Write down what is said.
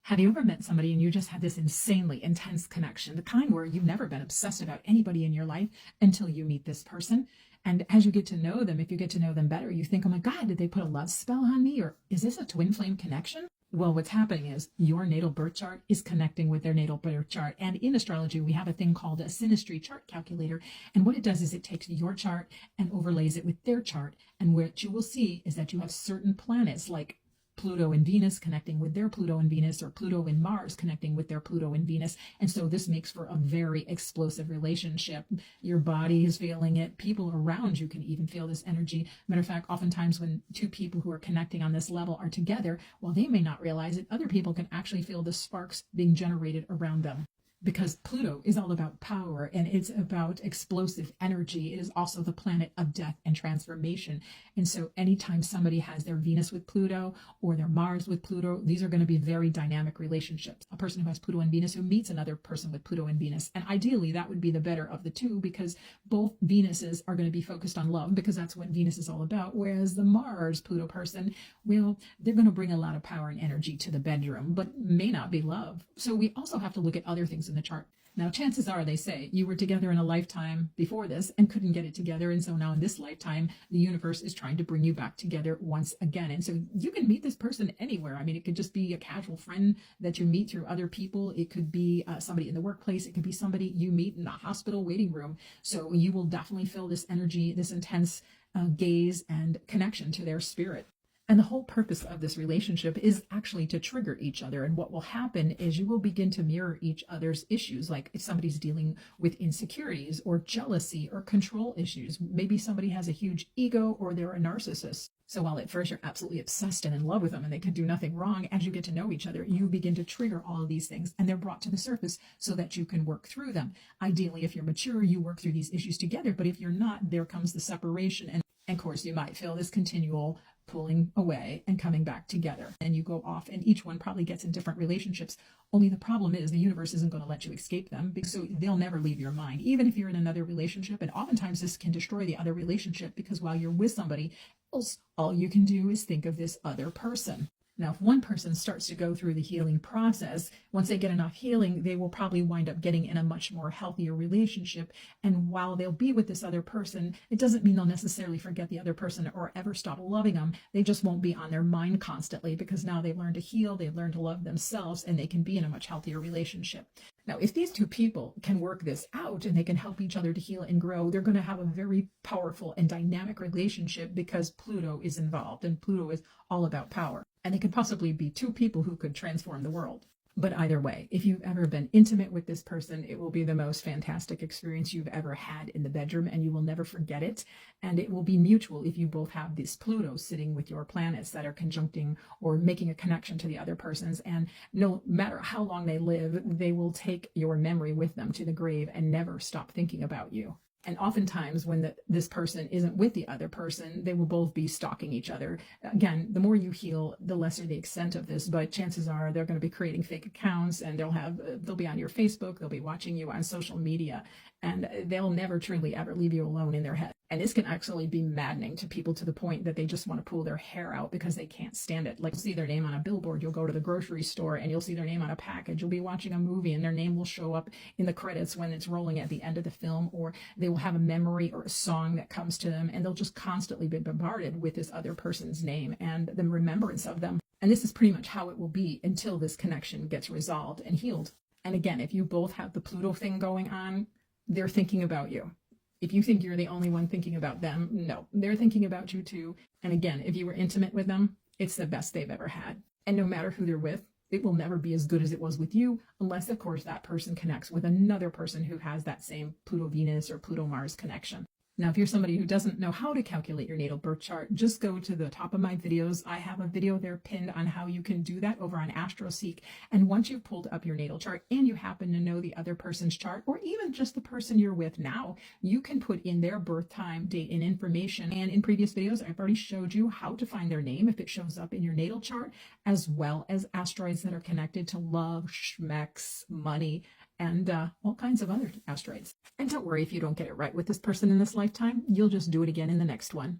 Have you ever met somebody and you just had this insanely intense connection, the kind where you've never been obsessed about anybody in your life until you meet this person? And as you get to know them, if you get to know them better, you think, oh my God, did they put a love spell on me? Or is this a twin flame connection? Well, what's happening is your natal birth chart is connecting with their natal birth chart. And in astrology, we have a thing called a synastry chart calculator. And what it does is it takes your chart and overlays it with their chart. And what you will see is that you have certain planets like Pluto and Venus connecting with their Pluto and Venus, or Pluto and Mars connecting with their Pluto and Venus. And so this makes for a very explosive relationship. Your body is feeling it. People around you can even feel this energy. Matter of fact, oftentimes when two people who are connecting on this level are together, while they may not realize it, other people can actually feel the sparks being generated around them. Because Pluto is all about power and it's about explosive energy. It is also the planet of death and transformation. And so anytime somebody has their Venus with Pluto or their Mars with Pluto, these are going to be very dynamic relationships. A person who has Pluto and Venus who meets another person with Pluto and Venus. And ideally, that would be the better of the two, because both Venuses are going to be focused on love, because that's what Venus is all about. Whereas the Mars Pluto person, well, they're going to bring a lot of power and energy to the bedroom, but may not be love. So we also have to look at other things in the chart. Now, chances are, they say, you were together in a lifetime before this and couldn't get it together. And so now in this lifetime, the universe is trying to bring you back together once again. And so you can meet this person anywhere. I mean, it could just be a casual friend that you meet through other people. It could be somebody in the workplace. It could be somebody you meet in a hospital waiting room. So you will definitely feel this energy, this intense gaze and connection to their spirit. And the whole purpose of this relationship is actually to trigger each other. And what will happen is you will begin to mirror each other's issues. Like if somebody's dealing with insecurities or jealousy or control issues, maybe somebody has a huge ego or they're a narcissist. So while at first you're absolutely obsessed and in love with them and they can do nothing wrong, as you get to know each other, you begin to trigger all of these things and they're brought to the surface so that you can work through them. Ideally, if you're mature, you work through these issues together. But if you're not, there comes the separation. And of course, you might feel this continual pulling away and coming back together. And you go off and each one probably gets in different relationships. Only the problem is the universe isn't going to let you escape them, because so they'll never leave your mind, even if you're in another relationship. And oftentimes this can destroy the other relationship, because while you're with somebody else, all you can do is think of this other person. Now, if one person starts to go through the healing process, once they get enough healing, they will probably wind up getting in a much more healthier relationship. And while they'll be with this other person, it doesn't mean they'll necessarily forget the other person or ever stop loving them. They just won't be on their mind constantly, because now they've learned to heal, they've learned to love themselves, and they can be in a much healthier relationship. Now, if these two people can work this out and they can help each other to heal and grow, they're going to have a very powerful and dynamic relationship, because Pluto is involved and Pluto is all about power. And it could possibly be two people who could transform the world. But either way, if you've ever been intimate with this person, it will be the most fantastic experience you've ever had in the bedroom, and you will never forget it. And it will be mutual if you both have this Pluto sitting with your planets that are conjuncting or making a connection to the other person's. And no matter how long they live, they will take your memory with them to the grave and never stop thinking about you. And oftentimes when this person isn't with the other person, they will both be stalking each other. Again, the more you heal, the lesser the extent of this, but chances are they're going to be creating fake accounts, and they'll be on your Facebook, they'll be watching you on social media, and they'll never truly ever leave you alone in their head. And this can actually be maddening to people, to the point that they just want to pull their hair out because they can't stand it. Like, you'll see their name on a billboard, you'll go to the grocery store and you'll see their name on a package, you'll be watching a movie and their name will show up in the credits when it's rolling at the end of the film, or they will have a memory or a song that comes to them, and they'll just constantly be bombarded with this other person's name and the remembrance of them. And this is pretty much how it will be until this connection gets resolved and healed. And again, if you both have the Pluto thing going on, they're thinking about you. If you think you're the only one thinking about them, no, they're thinking about you too. And again, if you were intimate with them, it's the best they've ever had. And no matter who they're with, it will never be as good as it was with you, unless, of course, that person connects with another person who has that same Pluto-Venus or Pluto-Mars connection. Now, if you're somebody who doesn't know how to calculate your natal birth chart, just go to the top of my videos. I have a video there pinned on how you can do that over on AstroSeek. And once you've pulled up your natal chart and you happen to know the other person's chart, or even just the person you're with now, you can put in their birth time, date, and information. And in previous videos, I've already showed you how to find their name if it shows up in your natal chart, as well as asteroids that are connected to love, schmecks, money, and all kinds of other asteroids. And don't worry if you don't get it right with this person in this lifetime, you'll just do it again in the next one.